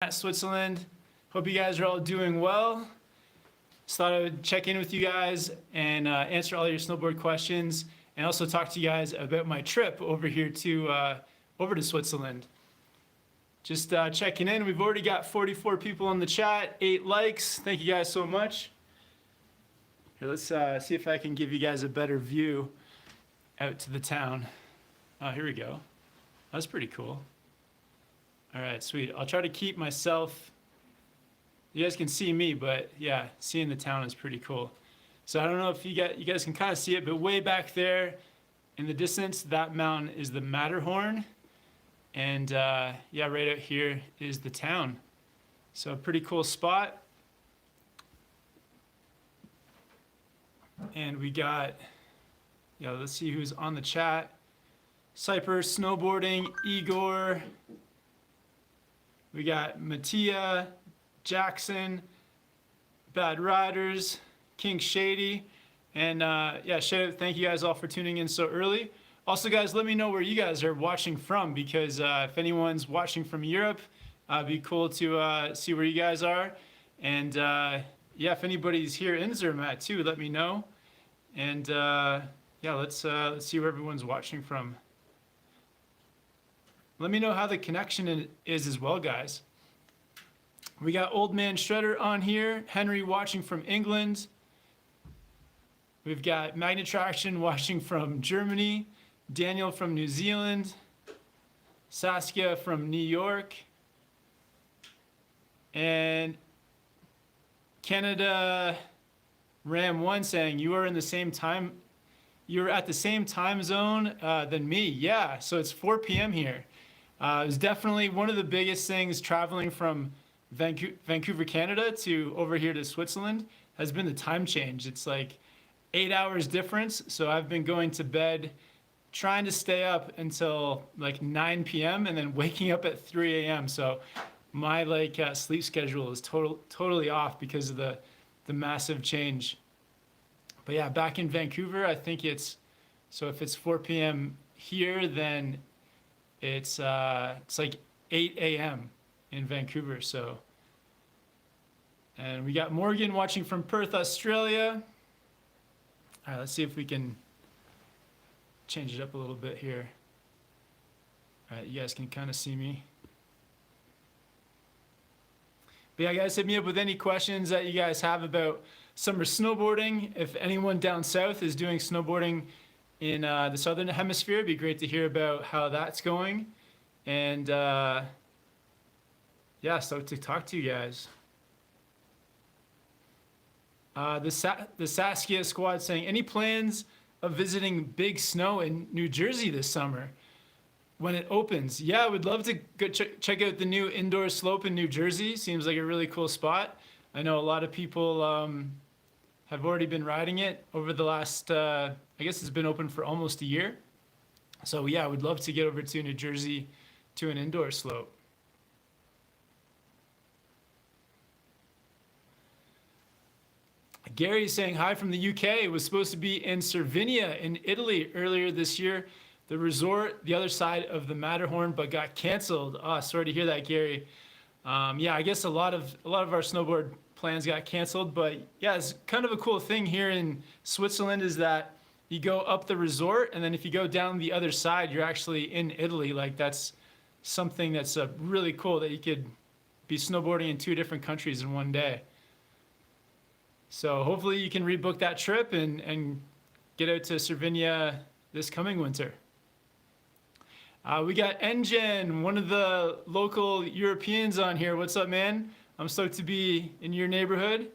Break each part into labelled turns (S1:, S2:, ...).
S1: at Switzerland. Hope you guys are all doing well. Just thought I would check in with you guys and answer all your snowboard questions, and also talk to you guys about my trip over here to Switzerland. Just checking in. We've already got 44 people in the chat, 8 likes. Thank you guys so much. Here, let's see if I can give you guys a better view out to the town. Here we go. That's pretty cool. All right, sweet. I'll try to keep myself. You guys can see me, but yeah, seeing the town is pretty cool. So I don't know if you guys can kind of see it, but way back there in the distance, that mountain is the Matterhorn. And yeah, right out here is the town. So a pretty cool spot. And we got, yeah, let's see who's on the chat. Cyper, Snowboarding, Igor. We got Mattia, Jackson, Bad Riders, King Shady. And yeah, thank you guys all for tuning in so early. Also, guys, let me know where you guys are watching from, because if anyone's watching from Europe, it'd be cool to see where you guys are. And yeah, if anybody's here in Zermatt too, let me know. And yeah, let's see where everyone's watching from. Let me know how the connection is as well, guys. We got Old Man Shredder on here, Henry watching from England. We've got Magnetraction watching from Germany, Daniel from New Zealand, Saskia from New York, and Canada Ram 1 saying, you are in the same time, you're at the same time zone than me. Yeah, so it's 4 p.m. here. It was definitely one of the biggest things traveling from Vancouver, Canada to over here to Switzerland has been the time change. It's like 8 hours difference. So I've been going to bed, trying to stay up until like 9 p.m. and then waking up at 3 a.m. So my sleep schedule is totally off because of the massive change. But yeah, back in Vancouver, I think it's, so if it's 4 p.m. here, then it's like 8 a.m. in Vancouver. So, and we got Morgan watching from Perth, Australia. All right, let's see if we can change it up a little bit here. All right, you guys can kind of see me. But yeah, guys, hit me up with any questions that you guys have about summer snowboarding. If anyone down south is doing snowboarding in the Southern Hemisphere, it'd be great to hear about how that's going. And yeah, so to talk to you guys. The Saskia squad saying, any plans of visiting Big Snow in New Jersey this summer when it opens? Yeah, I would love to go check out the new indoor slope in New Jersey. Seems like a really cool spot. I know a lot of people have already been riding it over the last, I guess it's been open for almost a year. So yeah, I would love to get over to New Jersey to an indoor slope. Gary's saying hi from the UK. It was supposed to be in Cervinia in Italy earlier this year, the resort the other side of the Matterhorn, but got canceled. Sorry to hear that, Gary. Yeah, I guess a lot of our snowboard plans got canceled, but yeah, it's kind of a cool thing here in Switzerland is that you go up the resort, and then if you go down the other side, you're actually in Italy. Like, that's something that's really cool, that you could be snowboarding in 2 different countries in one day. So hopefully you can rebook that trip and get out to Cervinia this coming winter. We got Engine, one of the local Europeans on here. What's up, man? I'm stoked to be in your neighborhood,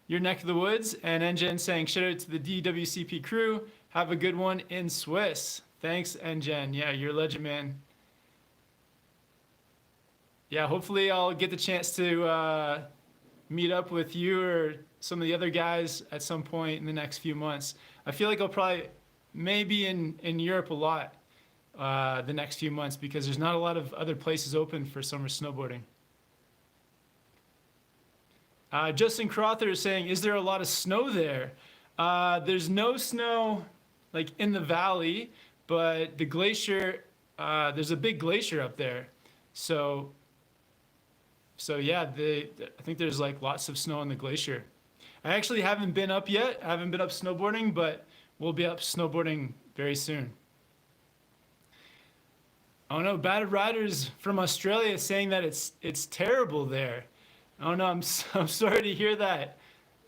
S1: your neck of the woods. And Engine saying, shout out to the DWCP crew. Have a good one in Swiss. Thanks, Engine. Yeah, you're a legend, man. Yeah, hopefully I'll get the chance to meet up with you or some of the other guys at some point in the next few months. I feel like I'll probably maybe in Europe a lot the next few months, because there's not a lot of other places open for summer snowboarding. Justin Crother is saying, is there a lot of snow there? There's no snow like in the valley, but the glacier, there's a big glacier up there. So So yeah, I think there's like lots of snow on the glacier. I actually haven't been up yet. I haven't been up snowboarding, but we'll be up snowboarding very soon. Oh no, Bad Riders from Australia saying that it's terrible there. Oh no, I'm sorry to hear that.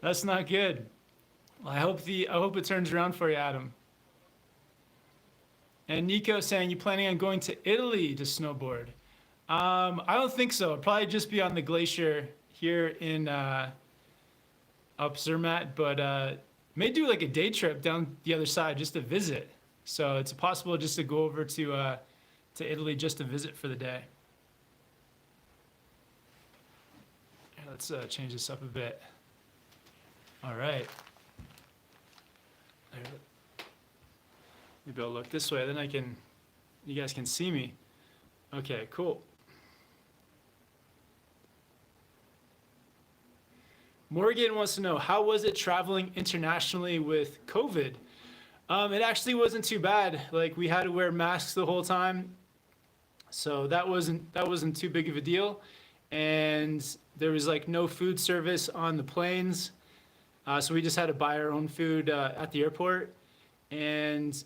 S1: That's not good. Well, I hope it turns around for you, Adam. And Nico saying you planning on going to Italy to snowboard? I don't think so. It'll probably just be on the glacier here in up Zermatt, but may do like a day trip down the other side just to visit. So it's possible just to go over to Italy just to visit for the day. Yeah, let's change this up a bit. All right. Maybe I'll look this way, then you guys can see me. Okay, cool. Morgan wants to know, how was it traveling internationally with COVID? It actually wasn't too bad. Like we had to wear masks the whole time, so that wasn't too big of a deal. And there was like no food service on the planes, so we just had to buy our own food at the airport. And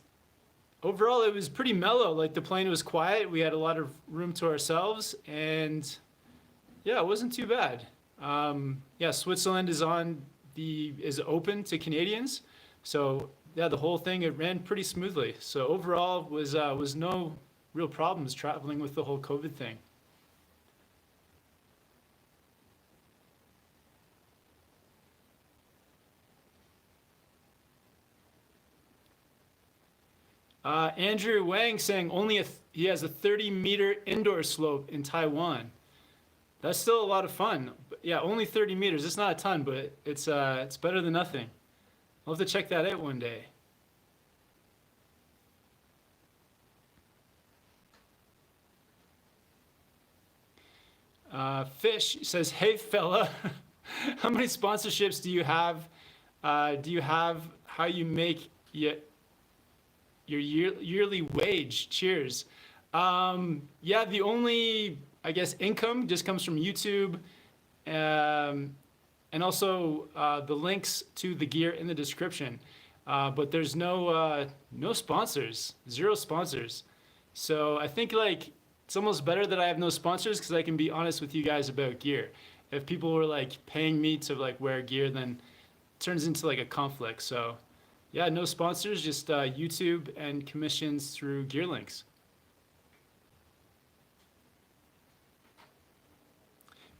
S1: overall, it was pretty mellow. Like the plane was quiet. We had a lot of room to ourselves, and yeah, it wasn't too bad. Yeah, Switzerland is open to Canadians, so yeah, the whole thing it ran pretty smoothly. So overall, was no real problems traveling with the whole COVID thing. Andrew Wang saying he has a 30-meter indoor slope in Taiwan. That's still a lot of fun. But yeah, only 30 meters. It's not a ton, but it's better than nothing. I'll have to check that out one day. Fish says, "Hey fella, how many sponsorships do you have? Do you have how you make your yearly wage? Cheers." Yeah, the only, I guess, income just comes from YouTube, and also the links to the gear in the description. But there's no sponsors, zero sponsors. So I think like it's almost better that I have no sponsors because I can be honest with you guys about gear. If people were like paying me to like wear gear, then it turns into like a conflict. So yeah, no sponsors, just YouTube and commissions through gear links.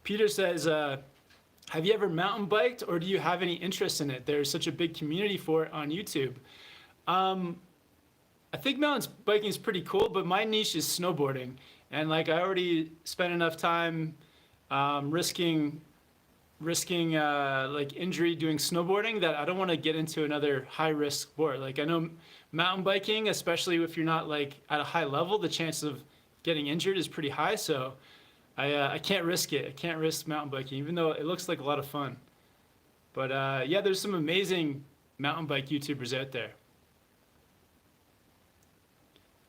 S1: Peter says, have you ever mountain biked or do you have any interest in it? There's such a big community for it on YouTube. I think mountain biking is pretty cool, but my niche is snowboarding. And like I already spent enough time risking like injury doing snowboarding that I don't want to get into another high risk sport. Like I know mountain biking, especially if you're not like at a high level, the chance of getting injured is pretty high. So I can't risk it. I can't risk mountain biking, even though it looks like a lot of fun. But yeah, there's some amazing mountain bike YouTubers out there.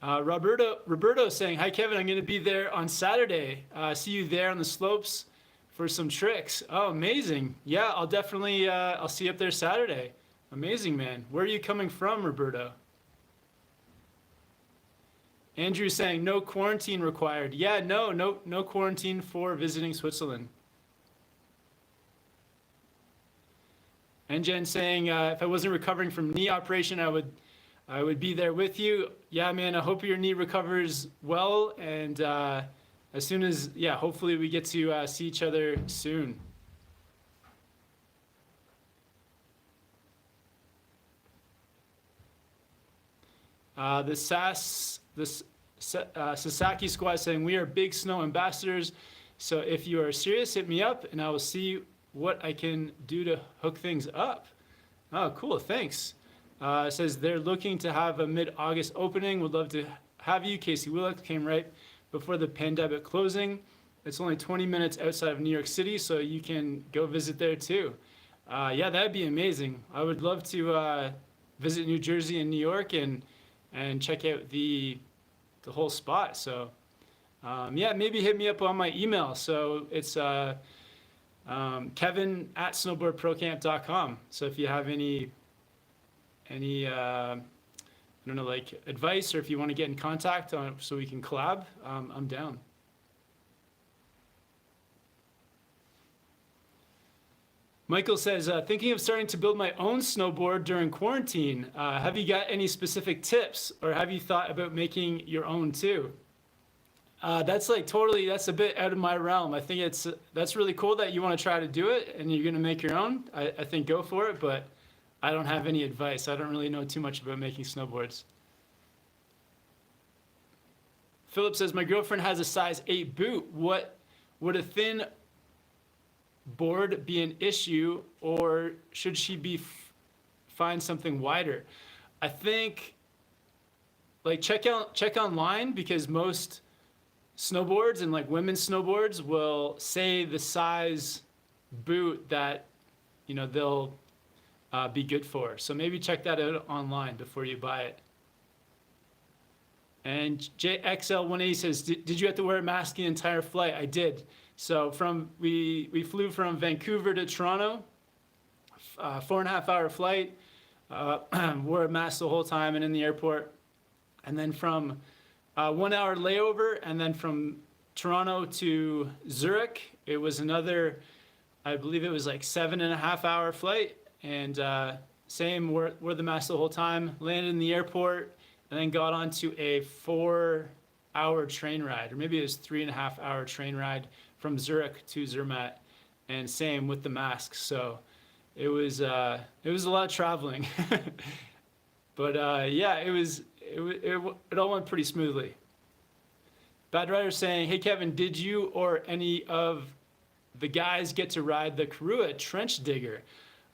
S1: Roberto saying, "Hi Kevin, I'm going to be there on Saturday. See you there on the slopes for some tricks." Oh, amazing. Yeah, I'll definitely, I'll see you up there Saturday. Amazing, man. Where are you coming from, Roberto? Andrew saying, "No quarantine required." Yeah, no quarantine for visiting Switzerland. And Jen saying, "If I wasn't recovering from knee operation, I would be there with you." Yeah, man, I hope your knee recovers well, and as soon as, yeah, hopefully we get to see each other soon. The Sasaki squad saying, "We are big snow ambassadors, so if you are serious, hit me up and I will see what I can do to hook things up." Oh, cool, thanks. It says they're looking to have a mid-August opening. Would love to have you. Casey Willock came right before the pandemic closing. It's only 20 minutes outside of New York City, so you can go visit there too. Yeah, that'd be amazing. I would love to visit New Jersey and New York and check out the whole spot. So Yeah, maybe hit me up on my email. So it's Kevin at snowboardprocamp.com. So if you have any I don't know, like advice, or if you want to get in contact so we can collab, I'm down. Michael says, thinking of starting to build my own snowboard during quarantine. Have you got any specific tips, or have you thought about making your own too? That's like totally, that's a bit out of my realm. I think that's really cool that you want to try to do it and you're going to make your own. I think go for it, but I don't have any advice. I don't really know too much about making snowboards. Philip says, my girlfriend has a size 8 boot. Would a thin board be an issue, or should she find something wider? I think like check online, because most snowboards and like women's snowboards will say the size boot that they'll be good for. So maybe check that out online before you buy it. And JXL180 says, did you have to wear a mask the entire flight? I did. So we flew from Vancouver to Toronto, 4.5 hour flight, wore a mask the whole time and in the airport. And then from 1 hour layover, and then from Toronto to Zurich, it was another, I believe it was like 7.5 hour flight. And same, wore the mask the whole time, landed in the airport, and then got onto a 4 hour train ride, or maybe it was 3.5 hour train ride from Zurich to Zermatt, and same with the masks. So it was a lot of traveling, but yeah, it all went pretty smoothly. Bad Rider saying, hey Kevin, did you or any of the guys get to ride the Karua trench digger?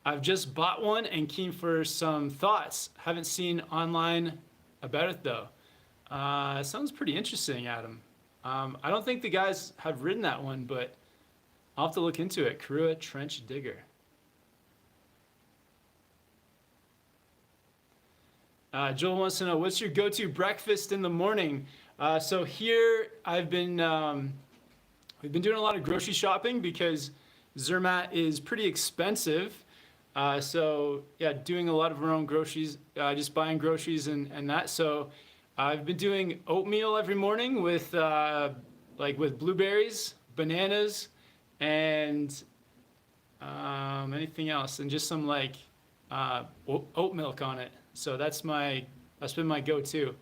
S1: I've just bought one and keen for some thoughts. Haven't seen online about it though. It sounds pretty interesting, Adam. I don't think the guys have ridden that one, but I'll have to look into it. Karua trench digger. Joel wants to know, what's your go-to breakfast in the morning? So here we've been doing a lot of grocery shopping because Zermatt is pretty expensive. So yeah, doing a lot of our own groceries, just buying groceries and that. So I've been doing oatmeal every morning with with blueberries, bananas, and anything else, and just some oat milk on it. So that's been my go-to.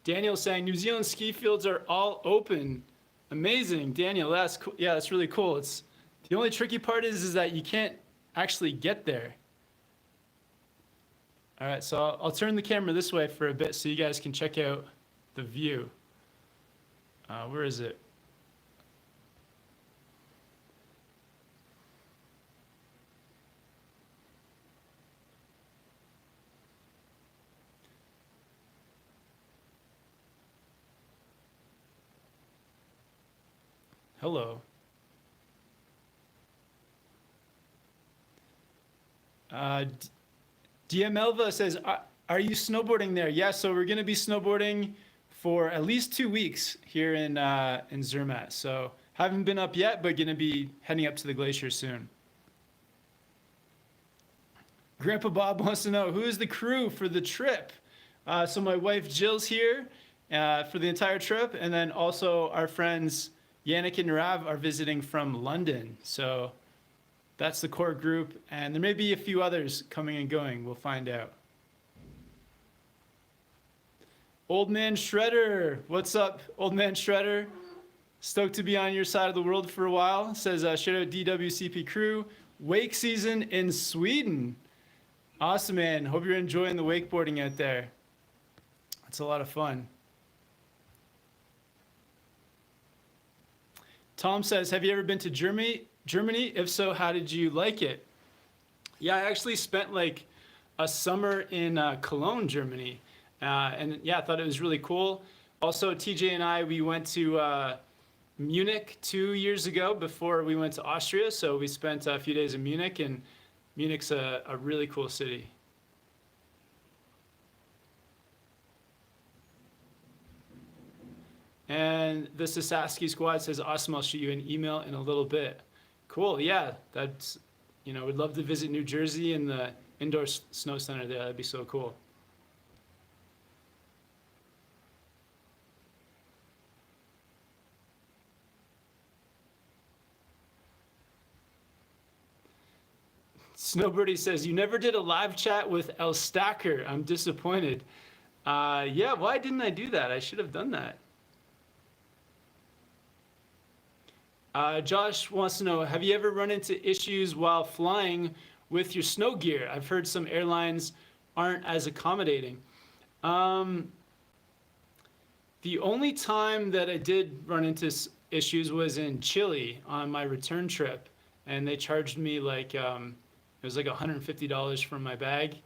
S1: Daniel saying New Zealand ski fields are all open. Amazing, Daniel. That's cool. Yeah, that's really cool. It's the only tricky part is that you can't actually get there. All right, so I'll turn the camera this way for a bit so you guys can check out the view. Where is it? Hello. DMLva says, are you snowboarding there? Yeah, so we're going to be snowboarding for at least 2 weeks here in Zermatt. So haven't been up yet, but going to be heading up to the glacier soon. Grandpa Bob wants to know, who is the crew for the trip? So my wife Jill's here for the entire trip, and then also our friends Yannick and Rav are visiting from London. So that's the core group, and there may be a few others coming and going. We'll find out. Old Man Shredder, what's up, Old Man Shredder? Stoked to be on your side of the world for a while. Says, shout out DWCP crew. Wake season in Sweden. Awesome, man. Hope you're enjoying the wakeboarding out there. It's a lot of fun. Tom says, have you ever been to Germany? If so, how did you like it? Yeah, I actually spent like a summer in Cologne, Germany. And yeah, I thought it was really cool. Also, TJ and I, we went to Munich 2 years ago before we went to Austria. So we spent a few days in Munich, and Munich's a really cool city. And the Sasaski squad says, awesome, I'll shoot you an email in a little bit. Cool, yeah, that's, we'd love to visit New Jersey and the indoor snow center there. That'd be so cool. Snowbirdie says, you never did a live chat with El Stacker. I'm disappointed. Yeah, why didn't I do that? I should have done that. Josh wants to know, have you ever run into issues while flying with your snow gear? I've heard some airlines aren't as accommodating. The only time that I did run into issues was in Chile on my return trip, and they charged me like, it was like $150 for my bag.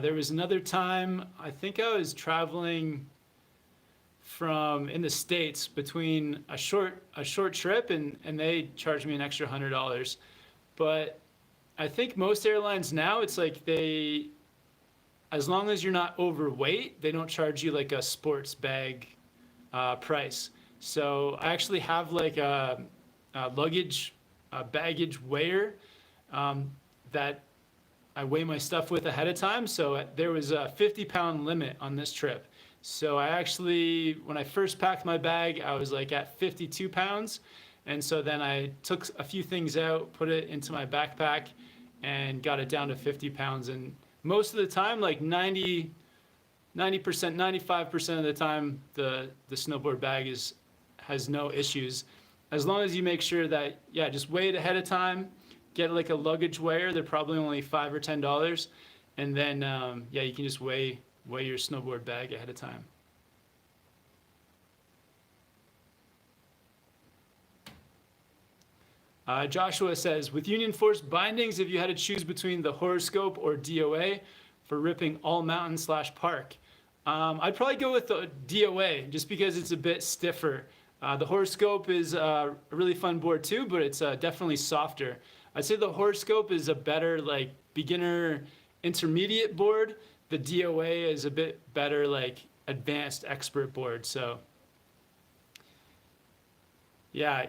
S1: There was another time, I think I was traveling from in the States between a short trip, and they charged me an extra $100. But I think most airlines now, it's like as long as you're not overweight, they don't charge you like a sports bag price. So I actually have like a baggage weigher that I weigh my stuff with ahead of time. So there was a 50-pound limit on this trip. So I actually, when I first packed my bag, I was like at 52 pounds. And so then I took a few things out, put it into my backpack, and got it down to 50 pounds. And most of the time, like 90%, 95% of the time, the snowboard bag has no issues. As long as you make sure that, yeah, just weigh it ahead of time, get like a luggage weigher. They're probably only $5 or $10. And then, yeah, you can just weigh your snowboard bag ahead of time. Joshua says, with Union Force bindings, if you had to choose between the horoscope or DOA for ripping all mountain / park, I'd probably go with the DOA just because it's a bit stiffer. The horoscope is a really fun board too, but it's definitely softer. I'd say the horoscope is a better like beginner intermediate board. The DOA is a bit better like advanced expert board. So yeah,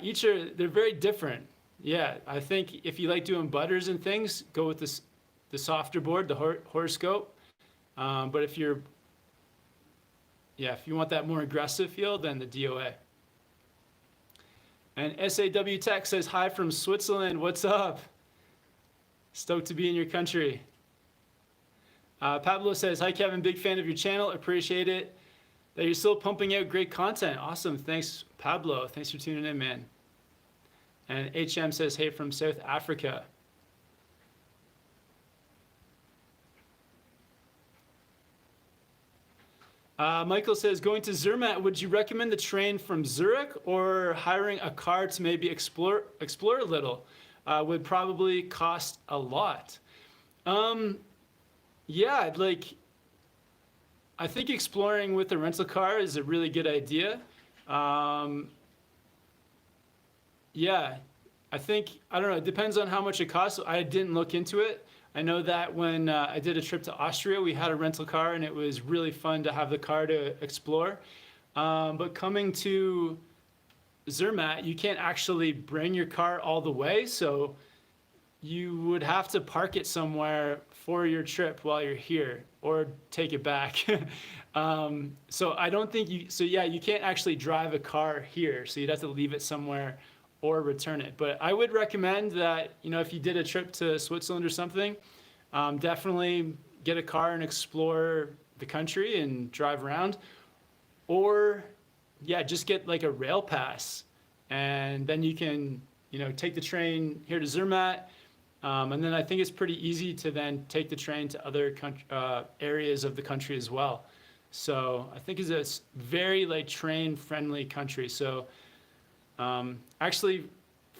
S1: they're very different. Yeah, I think if you like doing butters and things, go with the softer board, the horoscope. But if you want that more aggressive feel, then the DOA. And SAW Tech says, hi from Switzerland. What's up? Stoked to be in your country. Pablo says, hi, Kevin. Big fan of your channel. Appreciate it that you're still pumping out great content. Awesome. Thanks, Pablo. Thanks for tuning in, man. And HM says, hey, from South Africa. Michael says, going to Zermatt, would you recommend the train from Zurich or hiring a car to maybe explore a little? Would probably cost a lot. Yeah, I think exploring with a rental car is a really good idea. Yeah, I don't know, it depends on how much it costs. I didn't look into it. I know that when I did a trip to Austria, we had a rental car and it was really fun to have the car to explore. But coming to Zermatt, you can't actually bring your car all the way. So you would have to park it somewhere for your trip while you're here or take it back. So I don't think you can't actually drive a car here. So you'd have to leave it somewhere or return it. But I would recommend that, if you did a trip to Switzerland or something, definitely get a car and explore the country and drive around. Or, yeah, just get like a rail pass. And then you can, take the train here to Zermatt. And then I think it's pretty easy to then take the train to other areas of the country as well. So I think it's a very train-friendly country. So actually,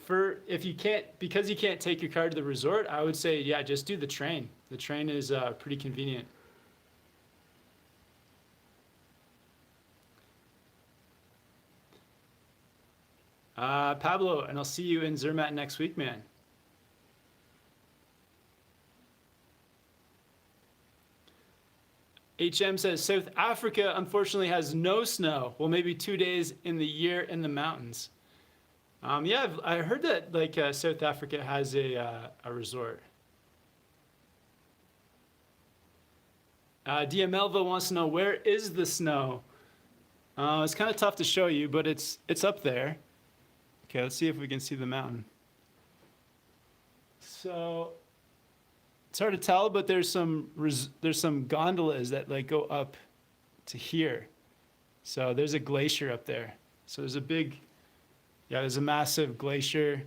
S1: because you can't take your car to the resort, I would say, yeah, just do the train. The train is pretty convenient. Pablo, and I'll see you in Zermatt next week, man. HM says South Africa unfortunately has no snow. Well, maybe 2 days in the year in the mountains. Yeah, I heard that like South Africa has a resort. Diamelva wants to know, where is the snow? It's kind of tough to show you, but it's up there. Okay, let's see if we can see the mountain. So it's hard to tell, but there's some gondolas that like go up to here. So there's a glacier up there. So there's a big, yeah, there's a massive glacier.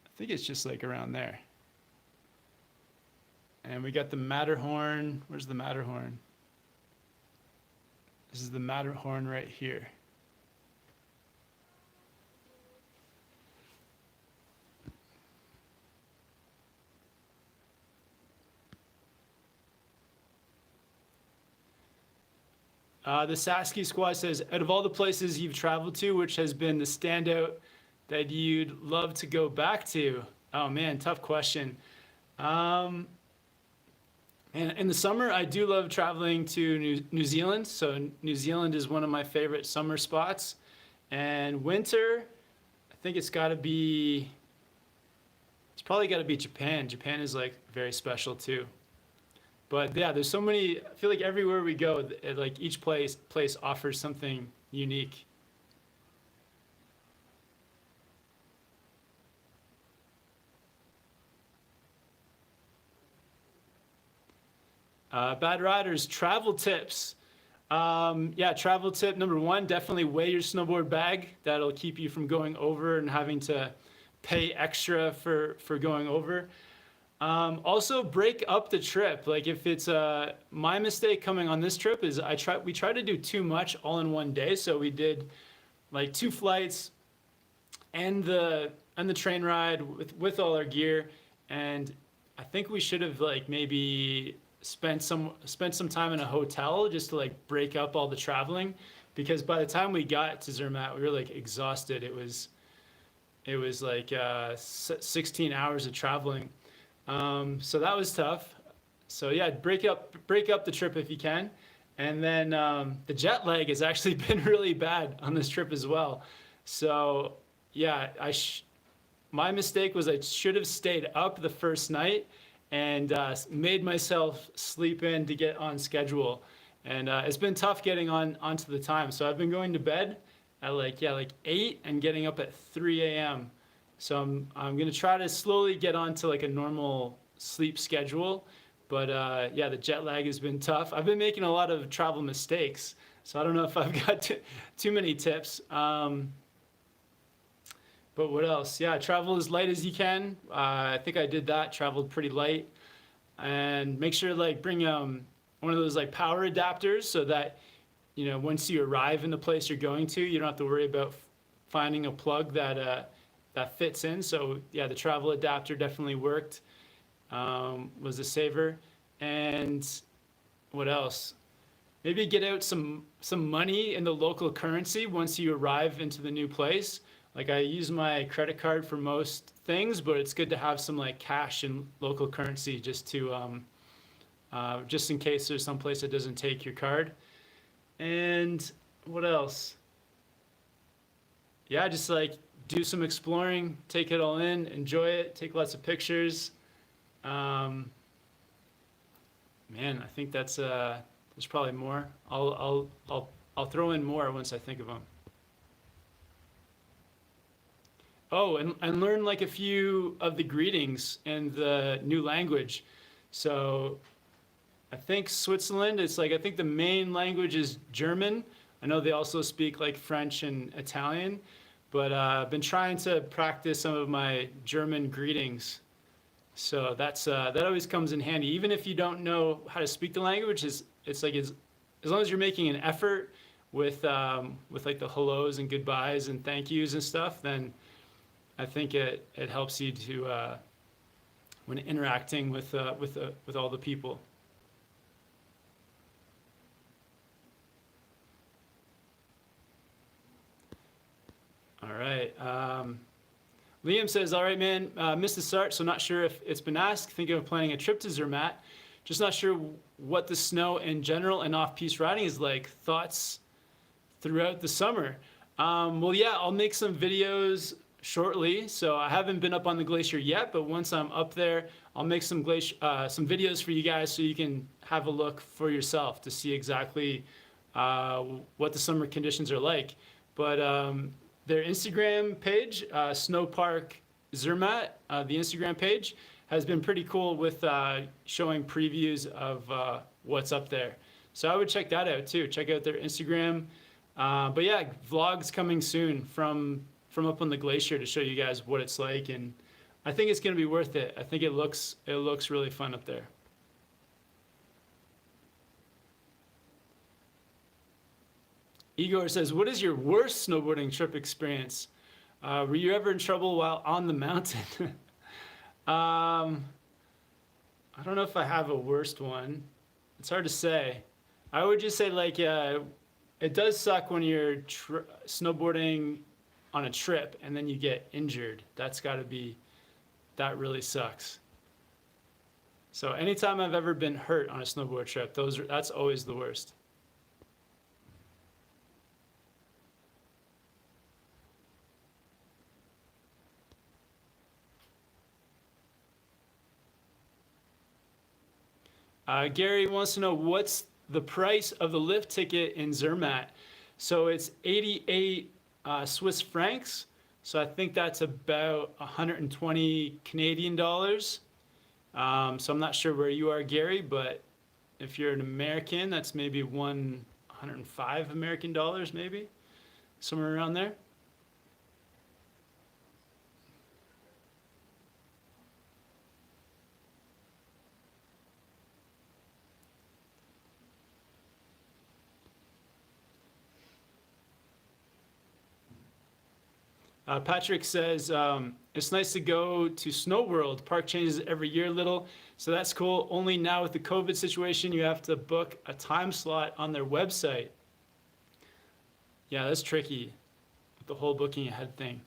S1: I think it's just like around there. And we got the Matterhorn. Where's the Matterhorn? This is the Matterhorn right here. The Sasky Squad says, out of all the places you've traveled to, which has been the standout that you'd love to go back to? Oh man, tough question. And in the summer, I do love traveling to New Zealand. So New Zealand is one of my favorite summer spots. And winter, I think it's probably got to be Japan. Japan is like very special too. But yeah, there's so many, I feel like everywhere we go, like each place offers something unique. Bad Riders, travel tips. Yeah, travel tip number one, definitely weigh your snowboard bag. That'll keep you from going over and having to pay extra for going over. Also break up the trip. Like if it's my mistake coming on this trip is we tried to do too much all in one day. So we did like 2 flights and the train ride with all our gear. And I think we should have like maybe spent some time in a hotel just to like break up all the traveling, because by the time we got to Zermatt, we were like exhausted. It was like 16 hours of traveling. So that was tough. So yeah, break up the trip if you can. And then the jet lag has actually been really bad on this trip as well. So yeah, my mistake was I should have stayed up the first night and made myself sleep in to get on schedule. And it's been tough getting onto the time. So I've been going to bed at like 8 and getting up at 3 a.m. So I'm gonna try to slowly get onto like a normal sleep schedule, but yeah, the jet lag has been tough. I've been making a lot of travel mistakes, so I don't know if I've got too many tips. But what else? Yeah, travel as light as you can. I think I did that. Traveled pretty light, and make sure to like bring one of those like power adapters so that once you arrive in the place you're going to, you don't have to worry about finding a plug that fits in. So yeah, the travel adapter definitely worked. Was a saver. And what else? Maybe get out some money in the local currency once you arrive into the new place. Like I use my credit card for most things, but it's good to have some like cash in local currency just to just in case there's some place that doesn't take your card. And what else? Yeah, just like do some exploring, take it all in, enjoy it, take lots of pictures. Man, I think there's probably more. I'll throw in more once I think of them. Oh, and learn like a few of the greetings in the new language. So I think Switzerland, I think the main language is German. I know they also speak like French and Italian, but I've been trying to practice some of my German greetings. So that always comes in handy. Even if you don't know how to speak the language, it's like as long as you're making an effort with like the hellos and goodbyes and thank yous and stuff, then I think it helps you to when interacting with all the people. All right. Liam says, all right, man, missed the start, so not sure if it's been asked. Thinking of planning a trip to Zermatt. Just not sure what the snow in general and off-piste riding is like. Thoughts throughout the summer? Well, yeah, I'll make some videos shortly. So I haven't been up on the glacier yet, but once I'm up there, I'll make some videos for you guys so you can have a look for yourself to see exactly what the summer conditions are like. But their Instagram page, Snowpark Zermatt, the Instagram page, has been pretty cool with showing previews of what's up there. So I would check that out too. Check out their Instagram. But yeah, vlogs coming soon from up on the glacier to show you guys what it's like, and I think it's going to be worth it. I think it looks really fun up there. Igor says, what is your worst snowboarding trip experience? Were you ever in trouble while on the mountain? I don't know if I have a worst one. It's hard to say. I would just say like it does suck when you're snowboarding on a trip and then you get injured. That really sucks. So anytime I've ever been hurt on a snowboard trip, that's always the worst. Gary wants to know what's the price of the lift ticket in Zermatt. So it's 88 Swiss francs. So I think that's about 120 Canadian dollars. So I'm not sure where you are, Gary, but if you're an American, that's maybe 105 American dollars, maybe somewhere around there. Patrick says, it's nice to go to Snow World. Park changes every year a little, so that's cool. Only now with the COVID situation, you have to book a time slot on their website. Yeah, that's tricky with the whole booking ahead thing.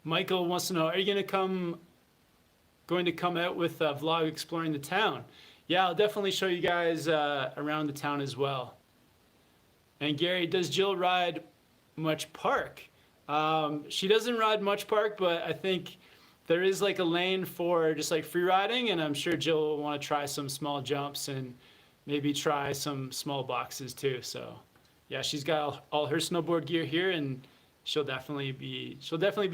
S1: Michael wants to know, are you going to come out with a vlog exploring the town? Yeah, I'll definitely show you guys around the town as well. And Gary, does Jill ride much park? She doesn't ride much park, but I think there is like a lane for just like free riding, and I'm sure Jill will want to try some small jumps and maybe try some small boxes too. So yeah, she's got all her snowboard gear here, and she'll definitely be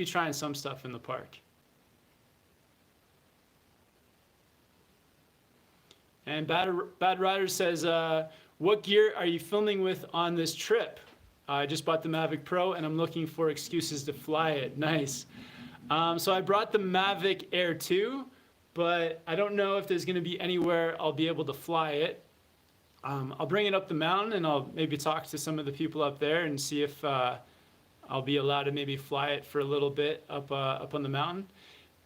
S1: trying some stuff in the park. And Bad Rider says, what gear are you filming with on this trip? I just bought the Mavic Pro and I'm looking for excuses to fly it. Nice. So I brought the Mavic Air 2, but I don't know if there's going to be anywhere I'll be able to fly it. I'll bring it up the mountain and I'll maybe talk to some of the people up there and see if I'll be allowed to maybe fly it for a little bit up on the mountain.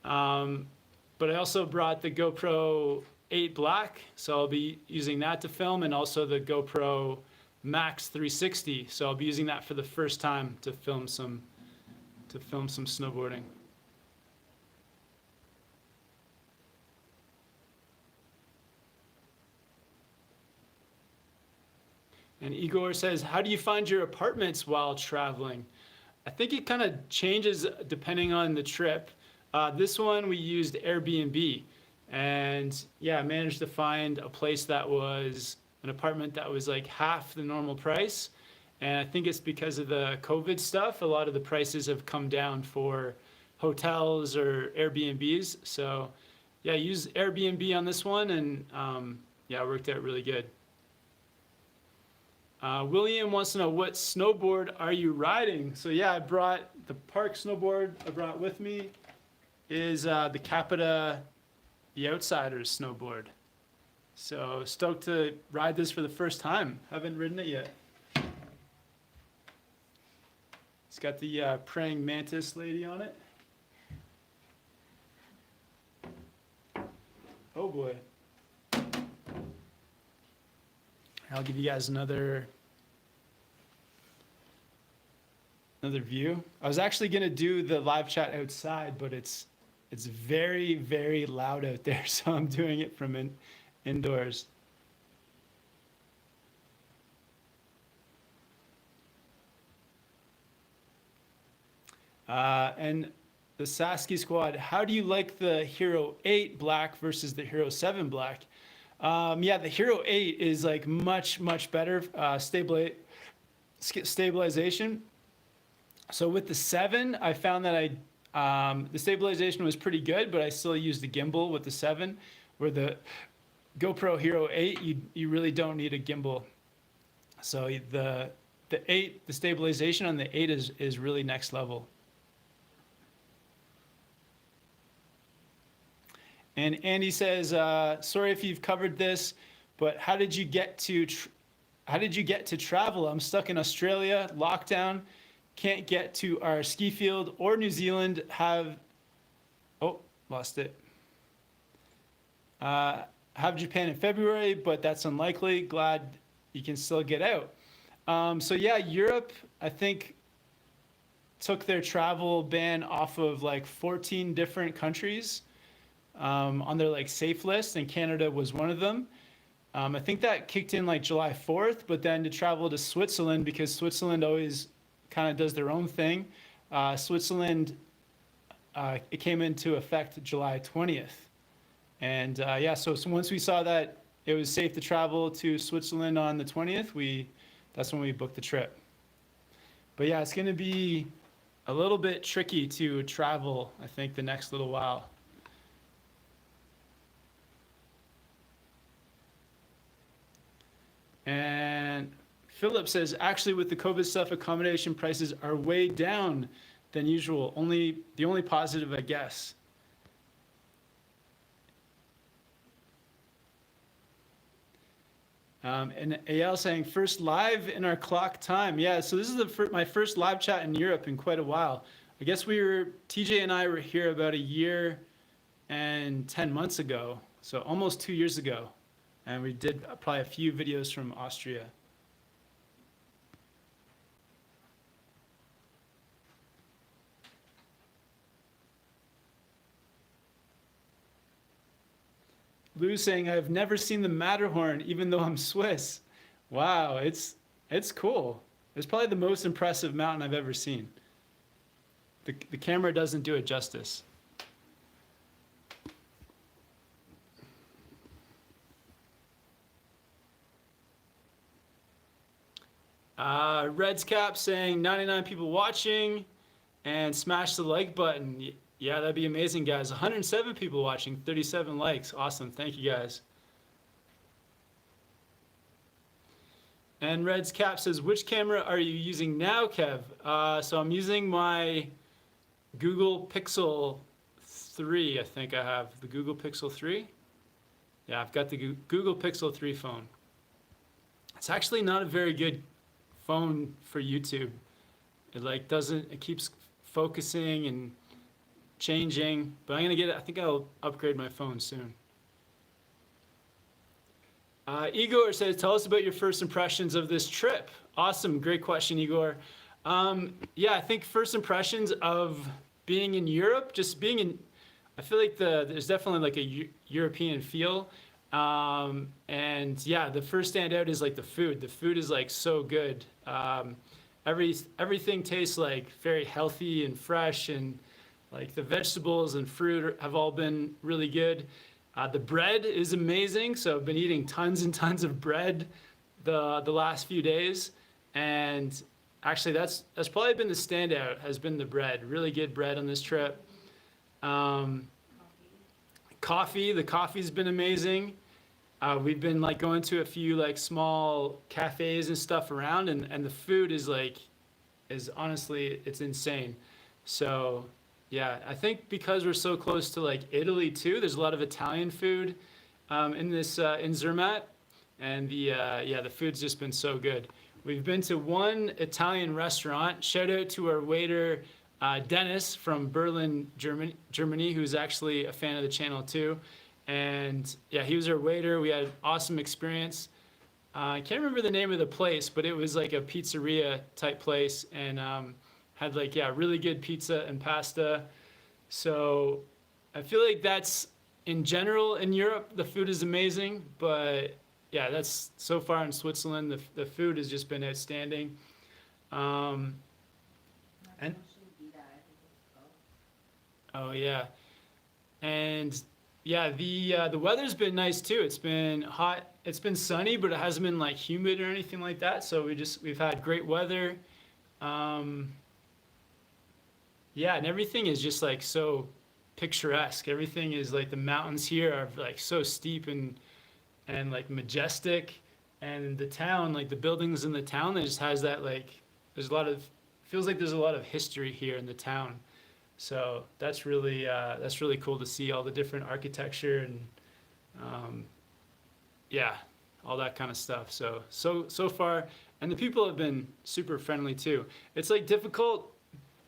S1: But I also brought the GoPro 8 Black, so I'll be using that to film, and also the GoPro Max 360. So I'll be using that for the first time to film some snowboarding. And Igor says, how do you find your apartments while traveling? I think it kind of changes depending on the trip. This one we used Airbnb. And yeah, I managed to find a place that was an apartment that was like half the normal price. And I think it's because of the COVID stuff. A lot of the prices have come down for hotels or Airbnbs. So yeah, I used Airbnb on this one, and yeah, it worked out really good. William wants to know, what snowboard are you riding? So yeah, I brought the park snowboard I brought with me is the Capita, the Outsiders snowboard. So stoked to ride this for the first time. Haven't ridden it yet. It's got the praying mantis lady on it. Oh boy. I'll give you guys another another view. I was actually gonna do the live chat outside, but it's very, very loud out there, so I'm doing it from indoors. And the Sasky squad, how do you like the Hero 8 black versus the Hero 7 black? Yeah, the Hero 8 is like much, much better stabilization. So with the 7, I found that the stabilization was pretty good, but I still used the gimbal with the 7, where the GoPro Hero 8, you really don't need a gimbal. So the 8, the stabilization on the 8 is really next level. And Andy says, sorry if you've covered this, but how did you get to travel? I'm stuck in Australia, lockdown, can't get to our ski field or New Zealand. Lost it. Have Japan in February, but that's unlikely. Glad you can still get out. So yeah, Europe, I think, took their travel ban off of like 14 different countries on their like safe list, and Canada was one of them. I think that kicked in like July 4th, but then to travel to Switzerland, because Switzerland always kind of does their own thing. Switzerland, it came into effect July 20th. And yeah, so once we saw that it was safe to travel to Switzerland on the 20th, that's when we booked the trip. But yeah, it's going to be a little bit tricky to travel, I think, the next little while. And Philip says, actually, with the COVID stuff, accommodation prices are way down than usual. The only positive, I guess. And AL saying, first live in our clock time. Yeah, so this is my first live chat in Europe in quite a while. I guess TJ and I were here about a year and 10 months ago, so almost 2 years ago. And we did probably a few videos from Austria. Lou's saying, I've never seen the Matterhorn, even though I'm Swiss. Wow, it's cool. It's probably the most impressive mountain I've ever seen. The camera doesn't do it justice. Red's Cap saying 99 people watching, and smash the like button. Yeah, that'd be amazing, guys. 107 people watching, 37 likes. Awesome. Thank you, guys. And Red's Cap says, which camera are you using now, Kev? So I'm using my Google Pixel 3, I think I have. The Google Pixel 3? Yeah, I've got the Google Pixel 3 phone. It's actually not a very good phone for YouTube. It keeps focusing and changing, but I think I'll upgrade my phone soon. Igor says, tell us about your first impressions of this trip. Awesome, great question, Igor. Yeah, I think first impressions of being in Europe, I feel like there's definitely like a European feel. And yeah, the first standout is like the food. The food is like so good. Everything tastes like very healthy and fresh, and like the vegetables and fruit have all been really good. The bread is amazing. So I've been eating tons and tons of bread the last few days. And actually that's probably been the standout, has been the bread. Really good bread on this trip. Coffee, the coffee's been amazing. We've been like going to a few like small cafes and stuff around, and the food is honestly, it's insane. So yeah, I think because we're so close to like Italy too, there's a lot of Italian food in Zermatt, and the food's just been so good. We've been to one Italian restaurant. Shout out to our waiter Dennis from Berlin, Germany, who's actually a fan of the channel too. And yeah, he was our waiter. We had an awesome experience. I can't remember the name of the place, but it was like a pizzeria type place, and had like, yeah, really good pizza and pasta. So I feel like that's in general in Europe, the food is amazing, but yeah, that's so far in Switzerland, the food has just been outstanding. Um, and oh yeah, and yeah, the weather's been nice too. It's been hot. It's been sunny, but it hasn't been like humid or anything like that. So we've had great weather. Um, yeah, and everything is just like so picturesque. Everything is like the mountains here are like so steep and like majestic, and the town, like the buildings in the town, that just has that like there's a lot of feels like there's a lot of history here in the town. So that's really cool to see all the different architecture and um, yeah, all that kind of stuff. So far, and the people have been super friendly too. It's like difficult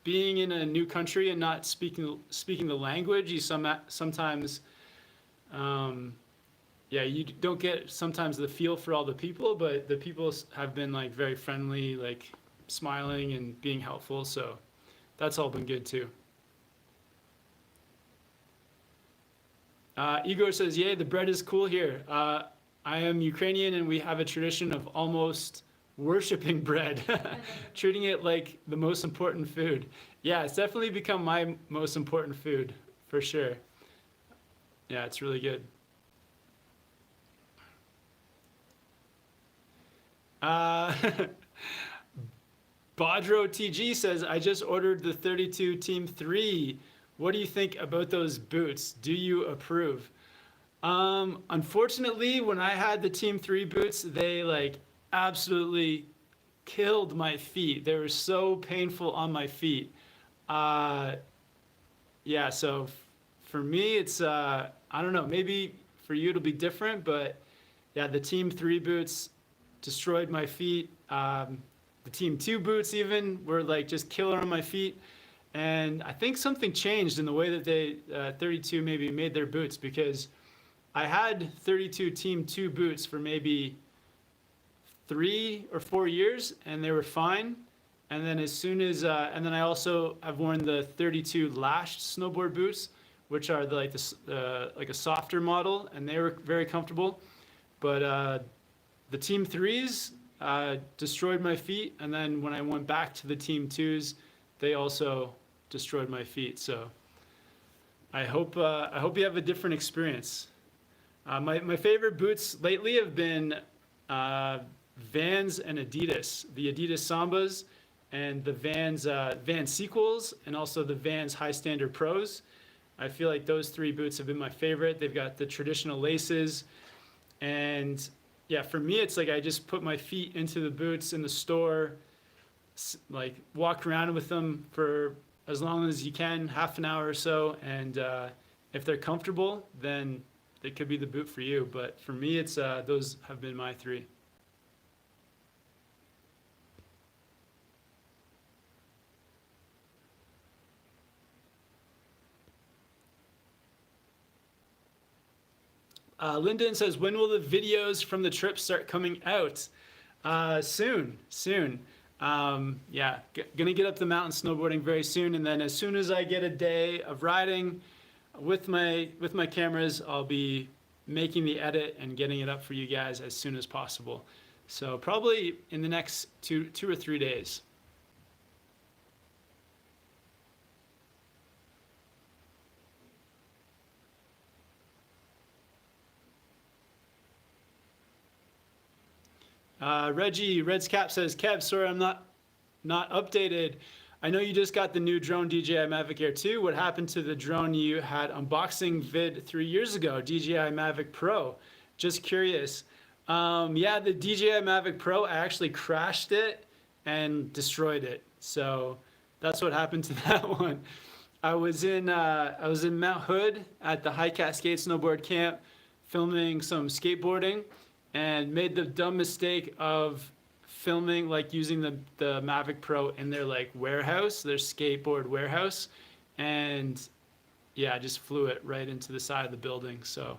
S1: being in a new country and not speaking the language. Sometimes yeah, you don't get sometimes the feel for all the people, but the people have been like very friendly, like smiling and being helpful. So that's all been good too. Igor says, "Yay, the bread is cool here. I am Ukrainian, and we have a tradition of almost worshiping bread, treating it like the most important food." Yeah, it's definitely become my most important food for sure. Yeah, it's really good. Uh, Bodro TG says, "I just ordered the 32 Team 3. What do you think about those boots? Do you approve?" Unfortunately, when I had the Team 3 boots, they like absolutely killed my feet. They were so painful on my feet. Uh, yeah, so for me, it's, I don't know, maybe for you it'll be different, but yeah, the Team 3 boots destroyed my feet. The Team 2 boots even were like just killer on my feet. And I think something changed in the way that they 32 maybe made their boots, because I had 32 Team 2 boots for maybe 3 or 4 years and they were fine. And then and then I also have worn the 32 lashed snowboard boots, which are like a softer model, and they were very comfortable. But the Team 3s destroyed my feet, and then when I went back to the Team 2s, they also destroyed my feet. So I hope you have a different experience. My favorite boots lately have been Vans and Adidas. The Adidas Sambas and the Vans Sequels, and also the Vans High Standard Pros. I feel like those three boots have been my favorite. They've got the traditional laces, and yeah, for me, it's like I just put my feet into the boots in the store, like walk around with them for as long as you can, half an hour or so, and if they're comfortable, then it could be the boot for you. But for me, it's those have been my three. Lyndon says, "When will the videos from the trip start coming out?" Soon. Yeah, gonna get up the mountain snowboarding very soon, and then as soon as I get a day of riding with my cameras, I'll be making the edit and getting it up for you guys as soon as possible. So probably in the next two or 3 days. Reggie Reds Cap says, "Kev, sorry I'm not updated. I know you just got the new drone DJI Mavic Air 2. What happened to the drone you had unboxing vid 3 years ago, DJI Mavic Pro? Just curious." Yeah, the DJI Mavic Pro, I actually crashed it and destroyed it. So that's what happened to that one. I was in Mount Hood at the High Cascade Snowboard Camp filming some skateboarding, and made the dumb mistake of filming, like using the Mavic Pro in their like warehouse, their skateboard warehouse, and yeah, I just flew it right into the side of the building. So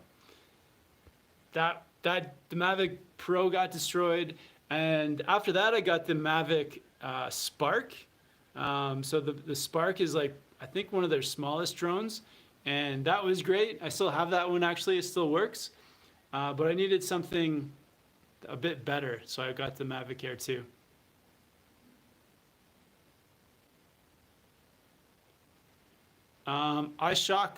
S1: that the Mavic Pro got destroyed, and after that I got the Mavic Spark. So the Spark is like, I think one of their smallest drones, and that was great. I still have that one actually, it still works. But I needed something a bit better, so I got the Mavic Air 2. iShock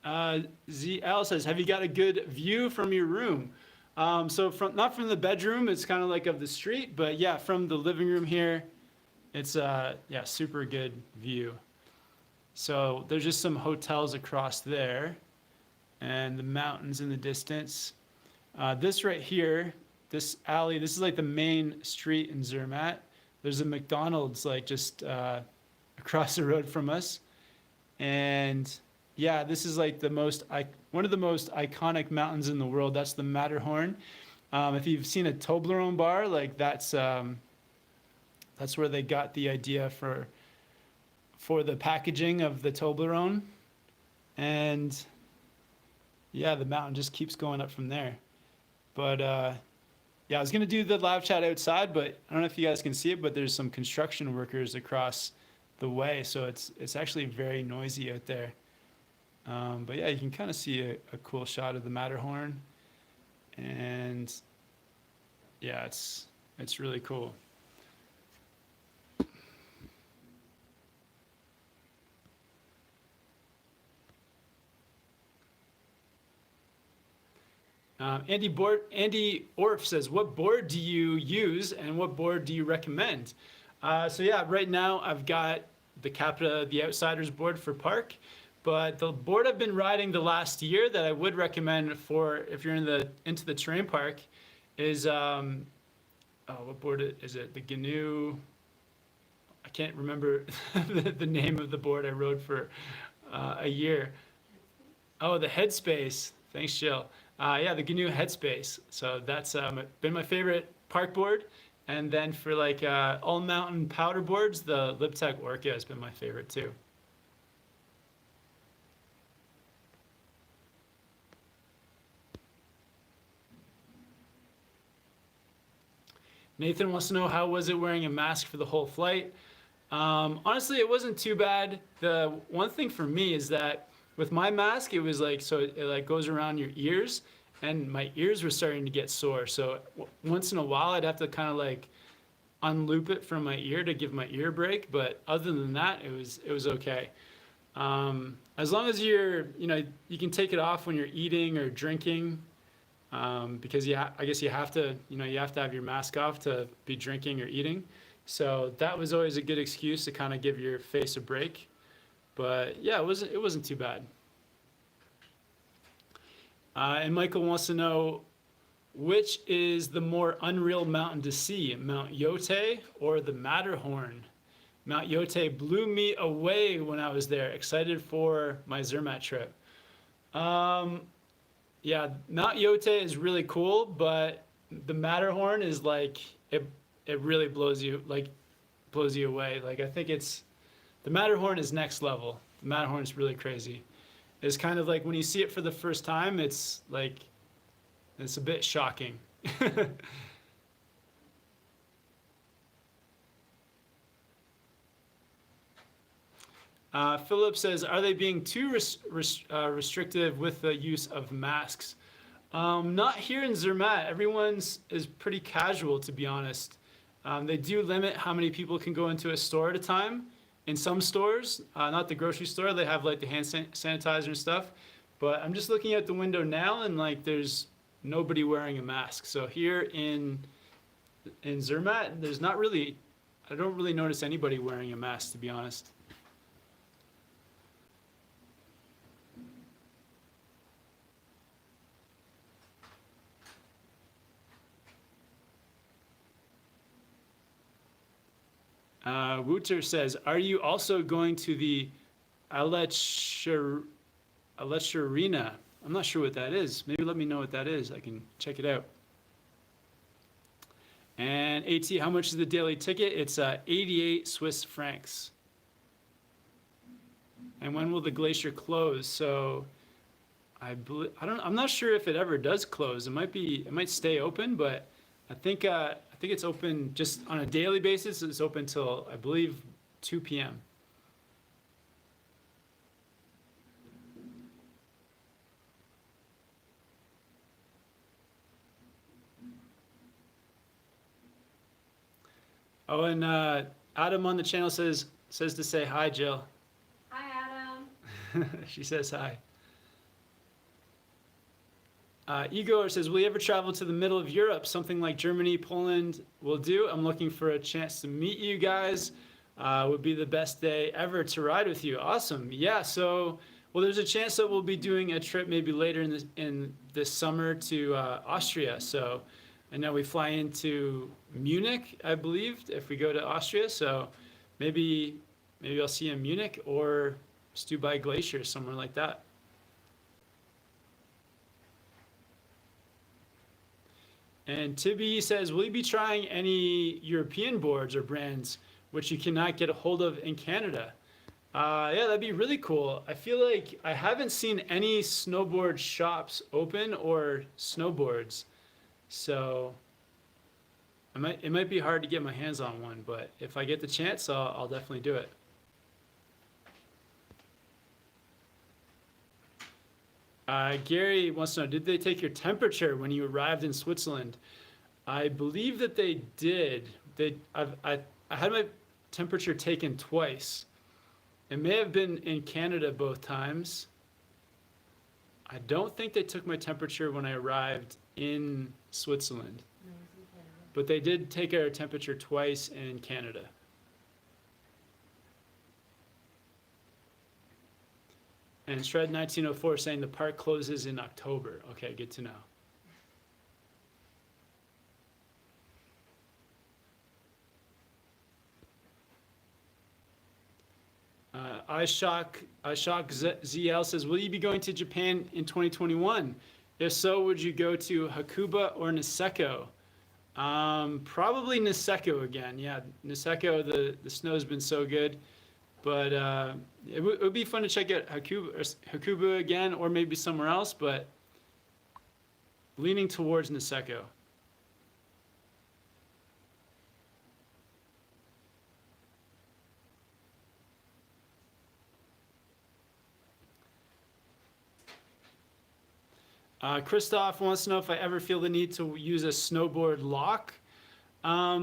S1: ZL says, have you got a good view from your room? So not from the bedroom, it's kind of like of the street, but yeah, from the living room here, it's yeah, super good view. So there's just some hotels across there and the mountains in the distance. This right here, this alley, this is like the main street in Zermatt. There's a McDonald's like just across the road from us. And yeah, this is like one of the most iconic mountains in the world. That's the Matterhorn. If you've seen a Toblerone bar, like that's where they got the idea for the packaging of the Toblerone. And yeah, the mountain just keeps going up from there. But yeah, I was gonna do the live chat outside, but I don't know if you guys can see it, but there's some construction workers across the way, so it's actually very noisy out there. But yeah, you can kind of see a cool shot of the Matterhorn, and yeah, it's really cool. Andy Orf says, what board do you use and what board do you recommend? So yeah, right now I've got the Capita, the Outsiders board for park, but the board I've been riding the last year that I would recommend for if you're into the terrain park is what board is it? The GNU. I can't remember the name of the board I rode for a year. Oh, the Headspace. Thanks, Jill. Yeah, the GNU Headspace. So that's been my favorite park board. And then for like all mountain powder boards, the Liptech Orca has been my favorite too. Nathan wants to know, how was it wearing a mask for the whole flight? Honestly, it wasn't too bad. The one thing for me is that with my mask, it was like, so it like goes around your ears, and my ears were starting to get sore. So once in a while, I'd have to kind of like unloop it from my ear to give my ear a break. But other than that, it was okay. As long as you can take it off when you're eating or drinking, because I guess you have to have your mask off to be drinking or eating. So that was always a good excuse to kind of give your face a break. But yeah, it wasn't too bad. And Michael wants to know, which is the more unreal mountain to see, Mount Yote or the Matterhorn? Mount Yote blew me away when I was there, excited for my Zermatt trip. Yeah, Mount Yote is really cool, but the Matterhorn is like, it really blows you away. Like, I think the Matterhorn is next level. The Matterhorn is really crazy. It's kind of like when you see it for the first time, it's like, it's a bit shocking. Philip says, are they being too restrictive with the use of masks? Not here in Zermatt. Everyone's is pretty casual, to be honest. They do limit how many people can go into a store at a time. In some stores, not the grocery store, they have like the hand sanitizer and stuff. But I'm just looking out the window now, and like there's nobody wearing a mask. So here in Zermatt, I don't really notice anybody wearing a mask, to be honest. Wouter says, are you also going to the Alecharina? I'm not sure what that is. Maybe let me know what that is. I can check it out. And AT, how much is the daily ticket? It's 88 Swiss francs. And when will the glacier close? So I'm not sure if it ever does close. It might stay open, but I think it's open just on a daily basis. It's open till, I believe, 2 p.m. Oh, and Adam on the channel says to say hi, Jill.
S2: Hi, Adam.
S1: She says hi. Igor says, will you ever travel to the middle of Europe? Something like Germany, Poland will do. I'm looking for a chance to meet you guys. Would be the best day ever to ride with you. Awesome. Yeah, so, well, there's a chance that we'll be doing a trip maybe later in this summer to Austria. So I know we fly into Munich, I believe, if we go to Austria. So maybe I'll see you in Munich or Stubai Glacier, somewhere like that. And Tibby says, will you be trying any European boards or brands which you cannot get a hold of in Canada? Yeah, that'd be really cool. I feel like I haven't seen any snowboard shops open or snowboards. So it might be hard to get my hands on one, but if I get the chance, I'll definitely do it. Gary wants to know, did they take your temperature when you arrived in Switzerland? I believe that they did. I had my temperature taken twice. It may have been in Canada both times. I don't think they took my temperature when I arrived in Switzerland.
S2: No, it's in Canada.
S1: But they did take our temperature twice in Canada. And Shred 1904 saying the park closes in October. Okay, good to know. iShock ZL says, will you be going to Japan in 2021? If so, would you go to Hakuba or Niseko? Probably Niseko again. Yeah, Niseko, the snow's been so good. But it would be fun to check out Hakuba again, or maybe somewhere else, but leaning towards Niseko. Christoph wants to know if I ever feel the need to use a snowboard lock. I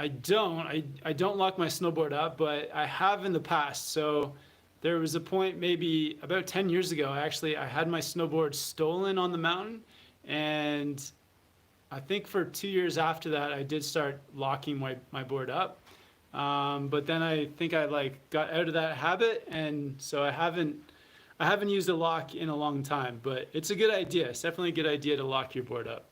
S1: don't lock my snowboard up, but I have in the past. So there was a point maybe about 10 years ago, I had my snowboard stolen on the mountain. And I think for 2 years after that, I did start locking my board up. But then I think I got out of that habit. And so I haven't used a lock in a long time, but it's a good idea. It's definitely a good idea to lock your board up.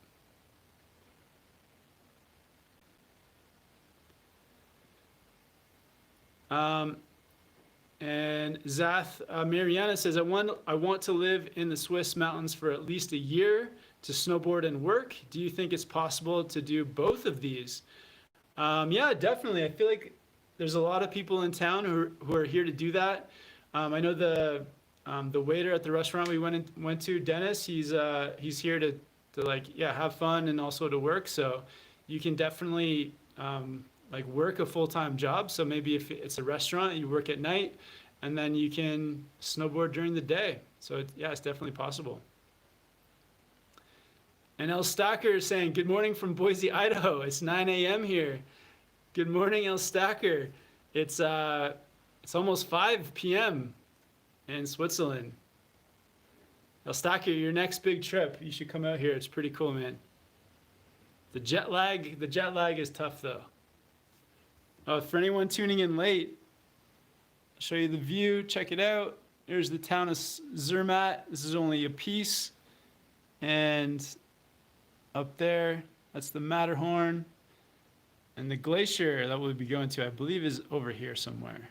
S1: And Zath Mariana says, I want to live in the Swiss mountains for at least a year to snowboard and work. Do you think it's possible to do both of these? Yeah, definitely. I feel like there's a lot of people in town who are here to do that. I know the waiter at the restaurant we went to, Dennis, he's here to have fun and also to work. So you can definitely work a full-time job. So maybe if it's a restaurant, you work at night, and then you can snowboard during the day. So it's definitely possible. And El Stacker is saying, good morning from Boise, Idaho. It's 9 a.m. here. Good morning, El Stacker. It's almost 5 p.m. in Switzerland. El Stacker, your next big trip, you should come out here. It's pretty cool, man. The jet lag is tough though. For anyone tuning in late, I'll show you the view. Check it out. There's the town of Zermatt. This is only a piece. And up there, that's the Matterhorn. And the glacier that we'll be going to, I believe, is over here somewhere.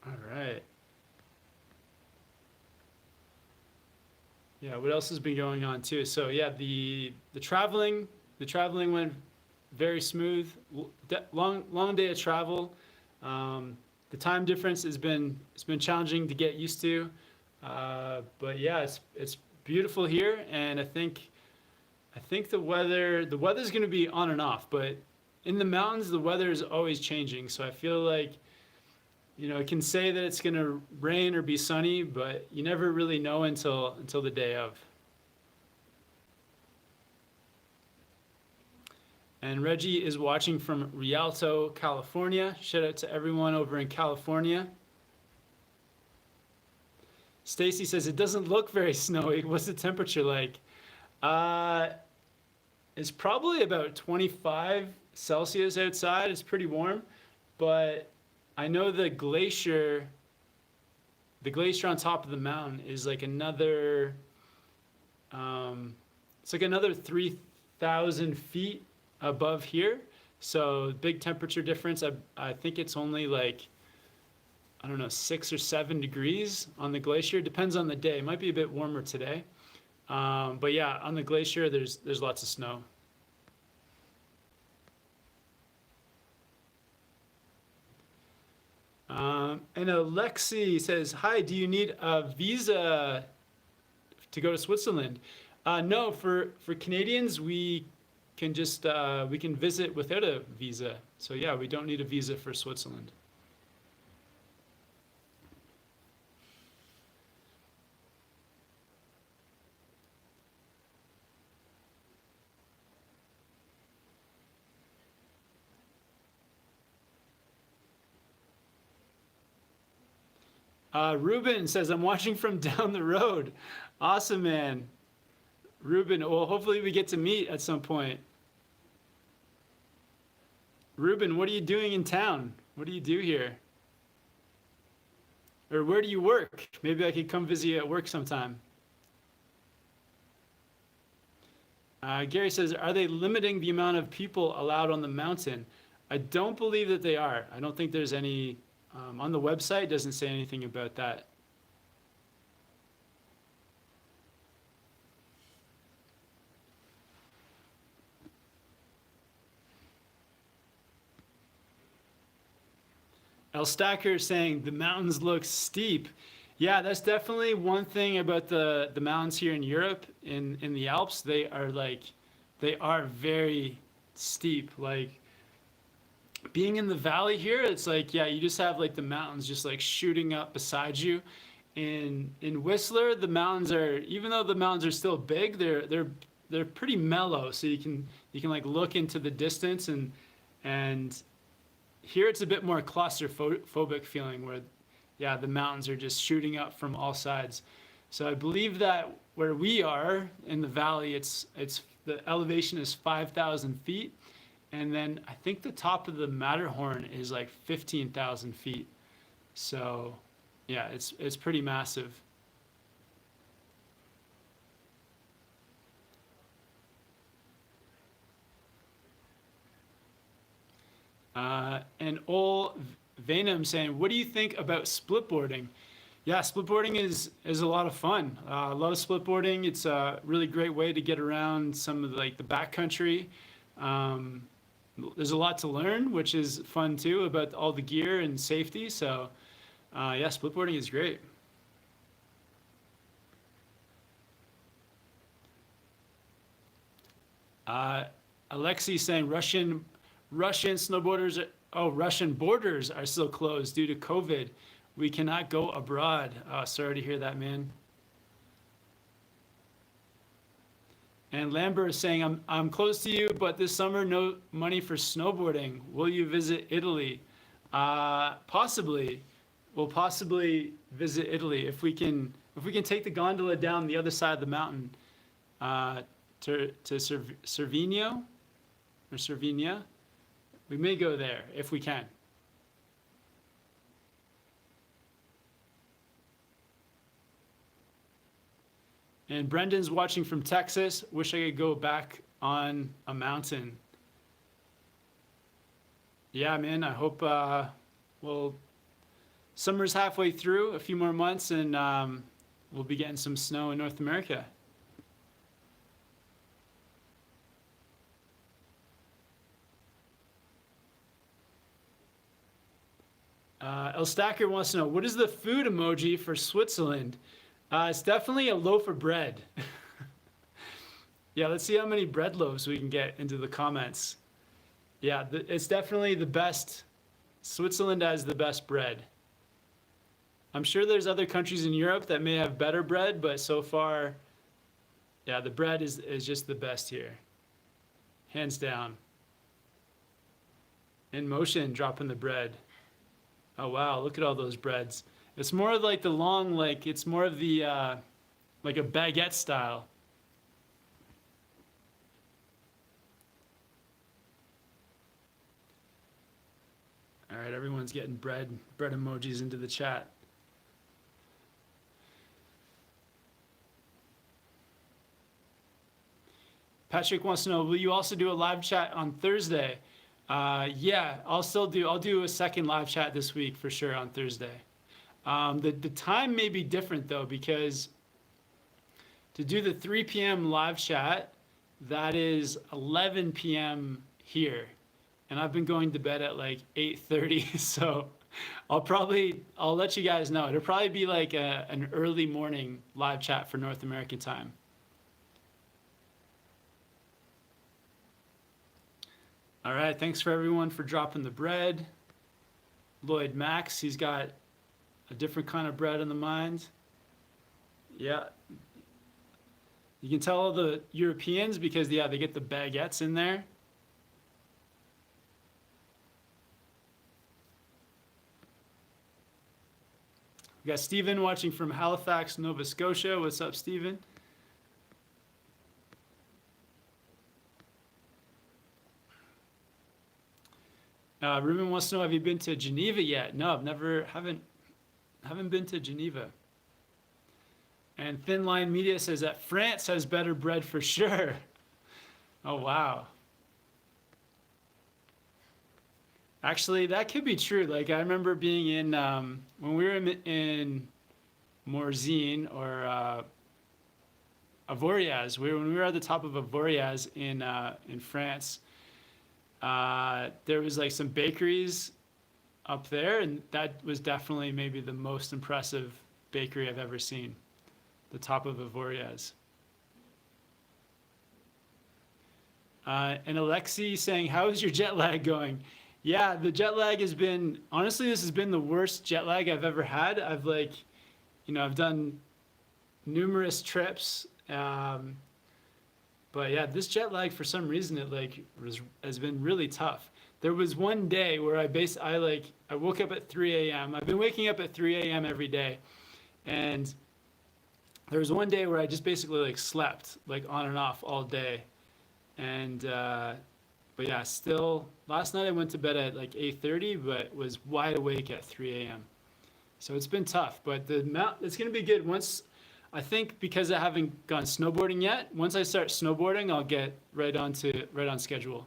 S1: All right. Yeah, what else has been going on too? So yeah, the traveling went very smooth. Long day of travel. The time difference it's been challenging to get used to, but yeah, it's beautiful here, and I think the weather's going to be on and off, but in the mountains the weather is always changing. So I feel like it can say that it's going to rain or be sunny, but you never really know until the day of. And Reggie is watching from Rialto, California. Shout out to everyone over in California. Stacy says it doesn't look very snowy. What's the temperature like? It's probably about 25 Celsius outside. It's pretty warm, but I know the glacier on top of the mountain is like another, it's like another 3,000 feet above here. So big temperature difference. I think it's only like, I don't know, 6 or 7 degrees on the glacier. Depends on the day. It might be a bit warmer today. But yeah, on the glacier, there's lots of snow. And Alexi says, "Hi, do you need a visa to go to Switzerland?" No, for Canadians, we can visit without a visa. So yeah, we don't need a visa for Switzerland. Ruben says, "I'm watching from down the road." Awesome, man. Ruben, well, hopefully we get to meet at some point. Ruben, what are you doing in town? What do you do here? Or where do you work? Maybe I could come visit you at work sometime. Gary says, "Are they limiting the amount of people allowed on the mountain?" I don't believe that they are. I don't think there's any, on the website, it doesn't say anything about that. El Stacker is saying the mountains look steep. Yeah, that's definitely one thing about the mountains here in Europe, in the Alps. They are very steep. Like being in the valley here, it's like, yeah, you just have like the mountains just like shooting up beside you. In Whistler, the mountains are, even though the mountains are still big, they're pretty mellow. So you can like look into the distance, and here it's a bit more claustrophobic feeling where, yeah, the mountains are just shooting up from all sides. So I believe that where we are in the valley, it's the elevation is 5,000 feet, and then I think the top of the Matterhorn is like 15,000 feet. So yeah, it's pretty massive. And Ol Venom saying, "What do you think about splitboarding?" Yeah, splitboarding is a lot of fun. I love splitboarding. It's a really great way to get around some of like the backcountry. There's a lot to learn, which is fun too, about all the gear and safety. So yeah, splitboarding is great. Alexi saying Russian snowboarders, Russian borders are still closed due to COVID. We cannot go abroad. Sorry to hear that, man. And Lambert is saying, I'm close to you, but this summer no money for snowboarding. Will you visit Italy? Possibly. We'll possibly visit Italy if we can take the gondola down the other side of the mountain to Cervino or Cervinia. We may go there if we can. And Brendan's watching from Texas. Wish I could go back on a mountain. Yeah, man, I hope, well, summer's halfway through, a few more months, and we'll be getting some snow in North America. El Stacker wants to know, what is the food emoji for Switzerland? It's definitely a loaf of bread. Yeah, let's see how many bread loaves we can get into the comments. Yeah, it's definitely the best. Switzerland has the best bread. I'm sure there's other countries in Europe that may have better bread, but so far, yeah, the bread is just the best here. Hands down. In motion, dropping the bread. Oh wow, look at all those breads. It's more of like the long, like it's more of the like a baguette style. All right, everyone's getting bread emojis into the chat. Patrick wants to know, will you also do a live chat on Thursday? Yeah, I'll do a second live chat this week for sure on Thursday. The time may be different though, because to do the 3 p.m. live chat, that is 11 p.m. here. And I've been going to bed at like 8:30, so I'll let you guys know. It'll probably be like an early morning live chat for North American time. All right, thanks for everyone for dropping the bread. Lloyd Max, he's got a different kind of bread in the mind. Yeah. You can tell the Europeans because, yeah, they get the baguettes in there. We got Steven watching from Halifax, Nova Scotia. What's up, Steven? Ruben wants to know, have you been to Geneva yet? No, haven't been to Geneva. And Thin Line Media says that France has better bread for sure. Oh, wow. Actually, that could be true. Like, I remember being in, when we were in Morzine or Avoriaz, when we were at the top of Avoriaz in France, there was like some bakeries up there, and that was definitely maybe the most impressive bakery I've ever seen. The top of Avoriaz. And Alexi saying, how is your jet lag going? Yeah, the jet lag has been, honestly, this has been the worst jet lag I've ever had. I've I've done numerous trips. But yeah, this jet lag, for some reason, has been really tough. There was one day where I woke up at 3 a.m. I've been waking up at 3 a.m. every day. And there was one day where I just basically slept on and off all day. And, but yeah, still, last night I went to bed at 8:30, but was wide awake at 3 a.m. So it's been tough, but it's going to be good once, I think, because I haven't gone snowboarding yet. Once I start snowboarding, I'll get right on schedule.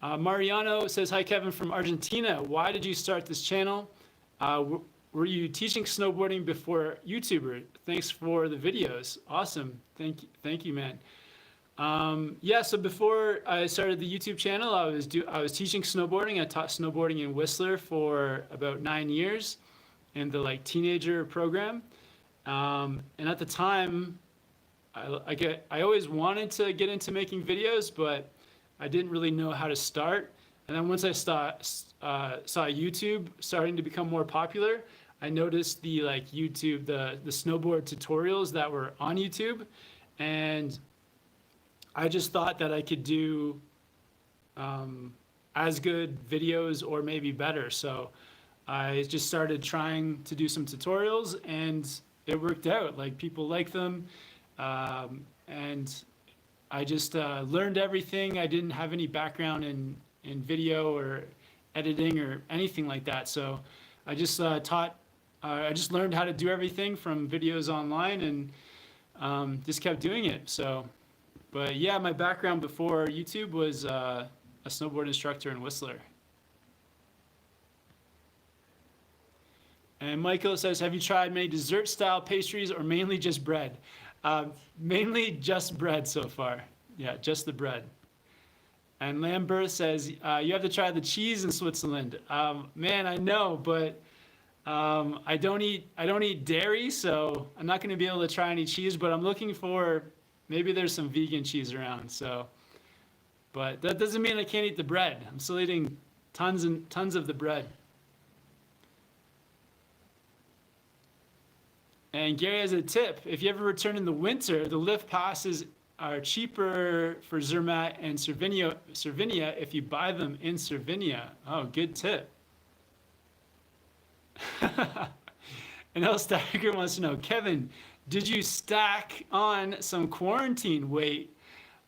S1: Mariano says, hi, Kevin from Argentina. Why did you start this channel? Were you teaching snowboarding before YouTuber? Thanks for the videos. Awesome. Thank you, man. Yeah, so before I started the YouTube channel, I was teaching snowboarding. I taught snowboarding in Whistler for about 9 years in the teenager program. And at the time, I always wanted to get into making videos, but I didn't really know how to start. And then once I saw YouTube starting to become more popular, I noticed the YouTube, the snowboard tutorials that were on YouTube, and I just thought that I could do as good videos or maybe better. So I just started trying to do some tutorials, and it worked out. People like them, and I just learned everything. I didn't have any background in video or editing or anything like that. So I just I just learned how to do everything from videos online, and just kept doing it. So, but yeah, my background before YouTube was a snowboard instructor in Whistler. And Michael says, have you tried many dessert style pastries or mainly just bread? Mainly just bread so far. Yeah, just the bread. And Lambert says, you have to try the cheese in Switzerland. Man, I know, but I don't eat dairy, so I'm not going to be able to try any cheese. But I'm looking for maybe there's some vegan cheese around. So, but that doesn't mean I can't eat the bread. I'm still eating tons and tons of the bread. And Gary has a tip: if you ever return in the winter, the lift passes are cheaper for Zermatt and Cervinia if you buy them in Cervinia. Oh, good tip. And El Stagger wants to know, Kevin, did you stack on some quarantine weight?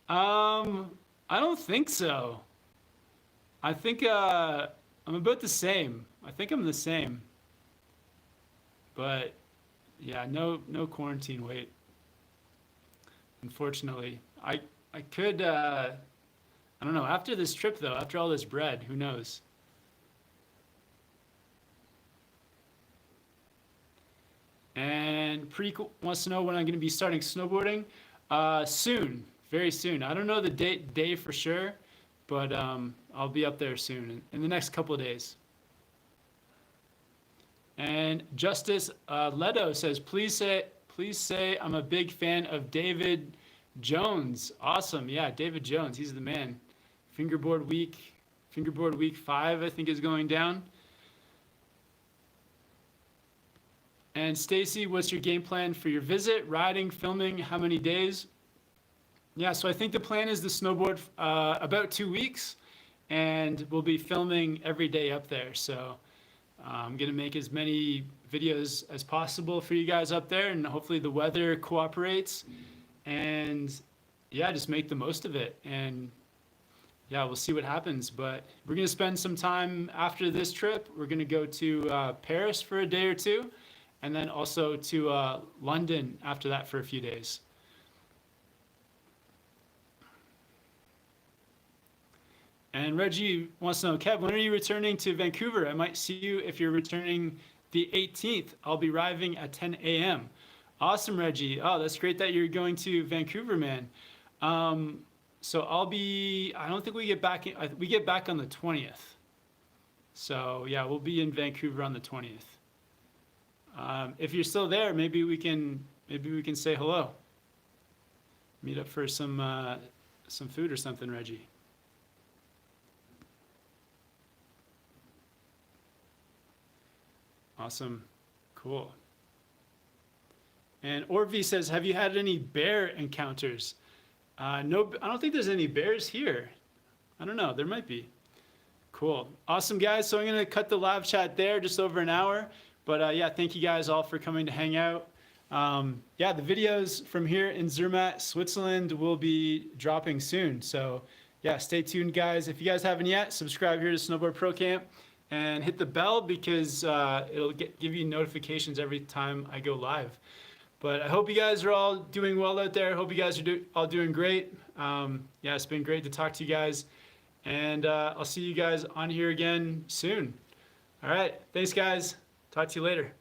S1: I don't think so. I think I'm about the same. I think I'm the same. But yeah, no quarantine weight. Unfortunately, I could I don't know, after this trip though, after all this bread, who knows? And Preek wants to know when I'm going to be starting snowboarding. Soon, very soon. I don't know the day for sure, but I'll be up there soon in the next couple of days. And Justice Leto says, please say I'm a big fan of David Jones. Awesome. Yeah, David Jones. He's the man. Fingerboard week 5, I think, is going down. And Stacy, what's your game plan for your visit? Riding, filming, how many days? Yeah, so I think the plan is to snowboard about 2 weeks, and we'll be filming every day up there. So I'm going to make as many videos as possible for you guys up there, and hopefully the weather cooperates, and yeah, just make the most of it. And yeah, we'll see what happens, but we're going to spend some time after this trip. We're going to go to Paris for a day or two, and then also to London after that for a few days. And Reggie wants to know, Kev, when are you returning to Vancouver? I might see you if you're returning the 18th. I'll be arriving at 10 a.m. Awesome, Reggie. Oh, that's great that you're going to Vancouver, man. So I don't think we get back on the 20th. So yeah, we'll be in Vancouver on the 20th. If you're still there, maybe we can say hello. Meet up for some food or something, Reggie. Awesome. Cool. And Orvi says, have you had any bear encounters? No, I don't think there's any bears here. I don't know. There might be. Cool. Awesome, guys. So I'm going to cut the live chat there, just over an hour. But yeah, thank you guys all for coming to hang out. Yeah, the videos from here in Zermatt, Switzerland will be dropping soon. So yeah, stay tuned, guys. If you guys haven't yet, subscribe here to Snowboard Pro Camp. And hit the bell because it'll give you notifications every time I go live. But I hope you guys are all doing well out there. Hope you guys are all doing great. Yeah, it's been great to talk to you guys. And I'll see you guys on here again soon. All right. Thanks, guys. Talk to you later.